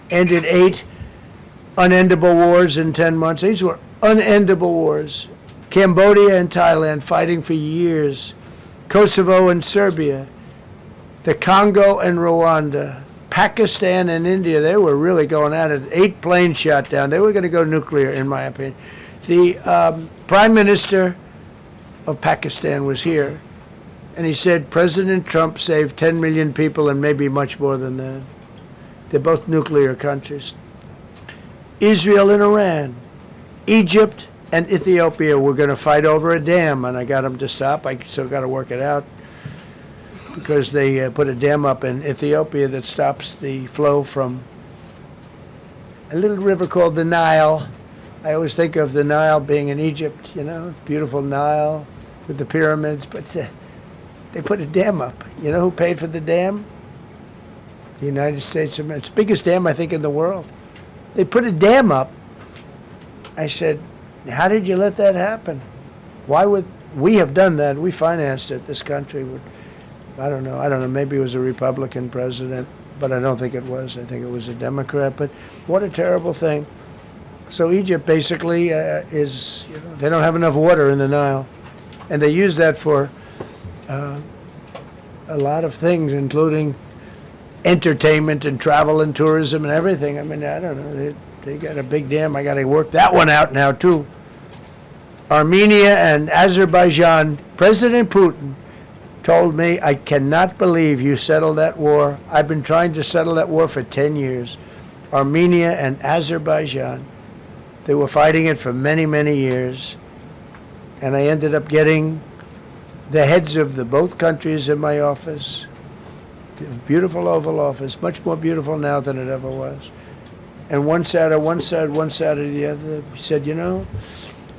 ended 8 unendable wars in 10 months. These were unendable wars. Cambodia and Thailand fighting for years. Kosovo and Serbia. The Congo and Rwanda. Pakistan and India, they were really going at it. 8 planes shot down. They were going to go nuclear, in my opinion. The Prime Minister of Pakistan was here, and he said President Trump saved 10 million people and maybe much more than that. They're both nuclear countries. Israel and Iran. Egypt and Ethiopia were going to fight over a dam, and I got them to stop. I still got to work it out, because they put a dam up in Ethiopia that stops the flow from a little river called the Nile. I always think of the Nile being in Egypt, you know, beautiful Nile with the pyramids, but they put a dam up. You know who paid for the dam? The United States of America. It's the biggest dam, I think, in the world. They put a dam up. I said, how did you let that happen? Why would we have done that? We financed it. This country would. I don't know. Maybe it was a Republican president, but I don't think it was. I think it was a Democrat. But what a terrible thing. So Egypt basically is, you know, they don't have enough water in the Nile. And they use that for a lot of things, including entertainment and travel and tourism and everything. I mean, I don't know. They got a big dam. I got to work that one out now, too. Armenia and Azerbaijan, President Putin told me, I cannot believe you settled that war. I've been trying to settle that war for 10 years. Armenia and Azerbaijan. They were fighting it for many, many years. And I ended up getting the heads of the both countries in my office. The beautiful Oval Office, much more beautiful now than it ever was. And one sat on one side, one sat on the other. He said, you know,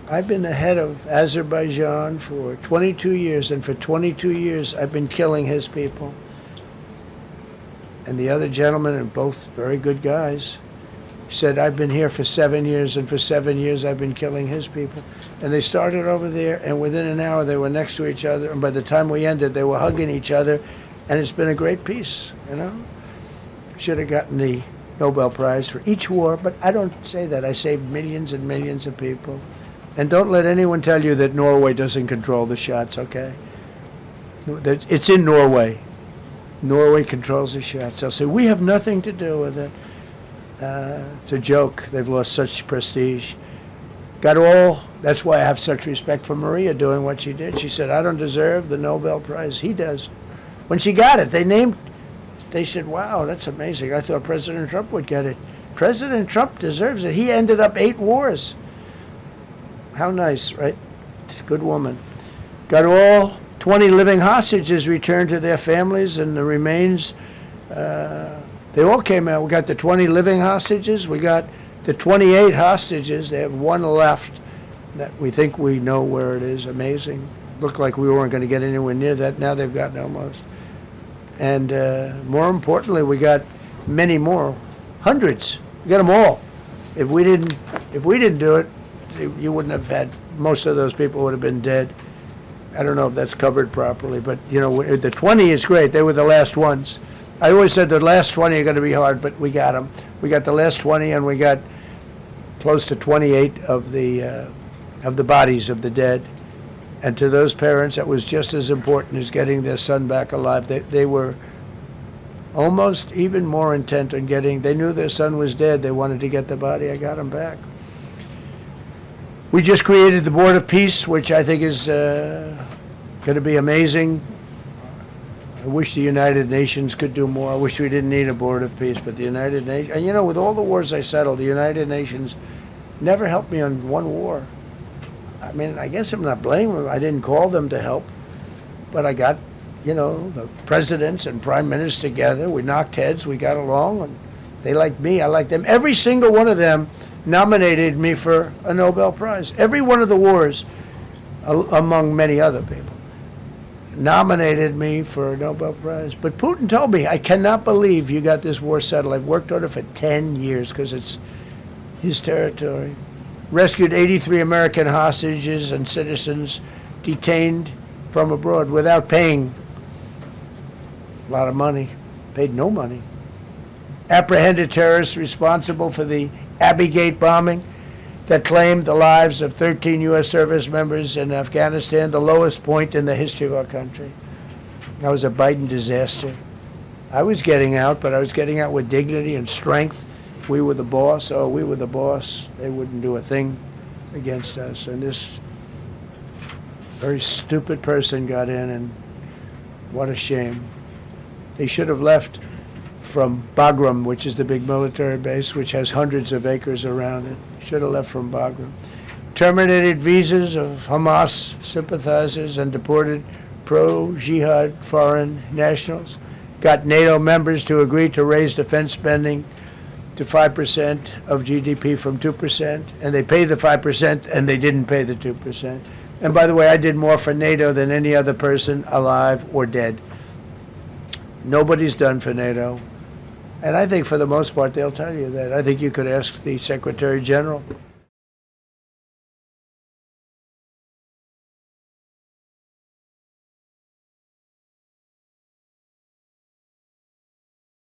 I've been the head of Azerbaijan for 22 years, and for 22 years I've been killing his people. And the other gentleman, and both very good guys, said, I've been here for 7 years, and for 7 years I've been killing his people. And they started over there, and within an hour they were next to each other, and by the time we ended, they were hugging each other, and it's been a great peace, you know? Should have gotten the Nobel Prize for each war, but I don't say that. I saved millions and millions of people. And don't let anyone tell you that Norway doesn't control the shots, okay? It's in Norway. Norway controls the shots. They'll say, we have nothing to do with it. It's a joke. They've lost such prestige. That's why I have such respect for Maria doing what she did. She said, I don't deserve the Nobel Prize. He does. When she got it, they said, wow, that's amazing. I thought President Trump would get it. President Trump deserves it. He ended up 8 wars. How nice, right? It's a good woman. Got all 20 living hostages returned to their families, and the remains, they all came out. We got the 20 living hostages. We got the 28 hostages. They have 1 left that we think we know where it is. Amazing. Looked like we weren't going to get anywhere near that. Now they've gotten almost. And more importantly, we got many more, hundreds. We got them all. If we didn't do it, you wouldn't have had, most of those people would have been dead. I don't know if that's covered properly, but you know, the 20 is great. They were the last ones. I always said the last 20 are going to be hard, but we got them. We got the last 20, and we got close to 28 of the bodies of the dead. And to those parents, that was just as important as getting their son back alive. They were almost even more intent on they knew their son was dead. They wanted to get the body. I got him back. We just created the Board of Peace, which I think is going to be amazing. I wish the United Nations could do more. I wish we didn't need a Board of Peace, but the United Nations, and you know, with all the wars I settled, the United Nations never helped me on one war. I mean, I guess I'm not blaming them. I didn't call them to help, but I got, you know, the presidents and prime ministers together. We knocked heads. We got along, and they liked me. I liked them. Every single one of them nominated me for a Nobel Prize. Every one of the wars, among many other people, nominated me for a Nobel Prize. But Putin told me, I cannot believe you got this war settled. I've worked on it for 10 years because it's his territory. Rescued 83 American hostages and citizens detained from abroad without paying a lot of money. Paid no money. apprehended terrorists responsible for the Abbey Gate bombing that claimed the lives of 13 U.S. service members in Afghanistan, the lowest point in the history of our country. That was a Biden disaster. I was getting out, but I was getting out with dignity and strength. We were the boss. Oh, we were the boss. They wouldn't do a thing against us. And this very stupid person got in, and what a shame. They should have left from Bagram, which is the big military base, which has hundreds of acres around it. Should have left from Bagram. Terminated visas of Hamas sympathizers and deported pro-jihad foreign nationals. Got NATO members to agree to raise defense spending to 5% of GDP from 2%, and they pay the 5%, and they didn't pay the 2%. And by the way, I did more for NATO than any other person alive or dead. Nobody's done for NATO. And I think for the most part, they'll tell you that. I think you could ask the Secretary General.